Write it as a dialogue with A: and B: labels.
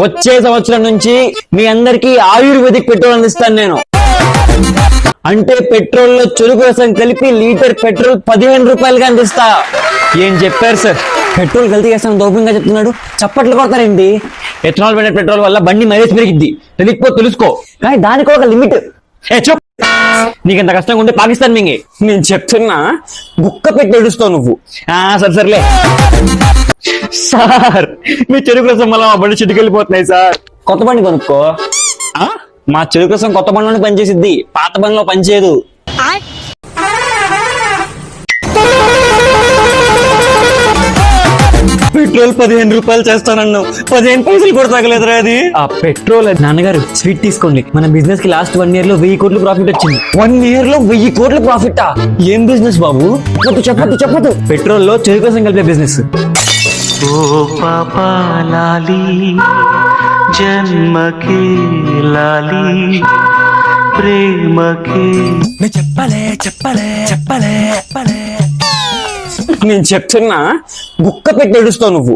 A: వచ్చే సంవత్సరం నుంచి మీ అందరికి ఆయుర్వేదిక్ పెట్రోల్ అందిస్తాను నేను. అంటే పెట్రోల్ లో చెరుకు రసం కలిపి లీటర్ పెట్రోల్ 15 రూపాయలుగా అందిస్తా. ఏం చెప్పారు సార్? పెట్రోల్ కల్తీ చేస్తాను దౌర్భంగా చెప్తున్నాడు. చప్పట్లు కొడతారేంటి? ఎథనాల్ వెంట పెట్రోల్ వల్ల బండి మైలేజ్ పెరిగిద్ది, తెలియకపోతే తెలుసుకో. కానీ దానికి ఒక లిమిట్. చెప్, నీకెంత కష్టంగా ఉంటే పాకిస్తాన్ మింగి. నేను చెప్తున్నా, గుక్క పెట్టి ఏడుస్తావు నువ్వు. సరే సర్లే సార్, మీ చెరుకు రసం వల్ల మా బండి చిటికెళ్ళిపోతున్నాయి సార్. కొత్త బండి కొనుక్కో. మా చెరుకు రసం కొత్త బండిలోనే పనిచేసిద్ది, పాత బండిలో పనిచేయదు. పెట్రోల్ 15 రూపాయలు చేస్తానన్నావు, 15 పైసలు కూడా తగలేదురా అది. ఆ పెట్రోల్ నాన్నగారు స్వీట్ తీసుకోండి. మన బిజినెస్ కి లాస్ట్ 1 year లో 1000 కోట్లు ప్రాఫిట్ వచ్చింది. 1 year లో 1000 కోట్ల ప్రాఫిట్? ఏం బిజినెస్ బాబు? చెప్పదు. పెట్రోల్ లో చెరుకు రసం కలిపే బిజినెస్.
B: ఓ పాపా లాలి జన్మకి లాలి ప్రేమకి చెప్పలే. నేను చెప్తున్నా, గుక్క పెట్టి ఏడుస్తావు నువ్వు.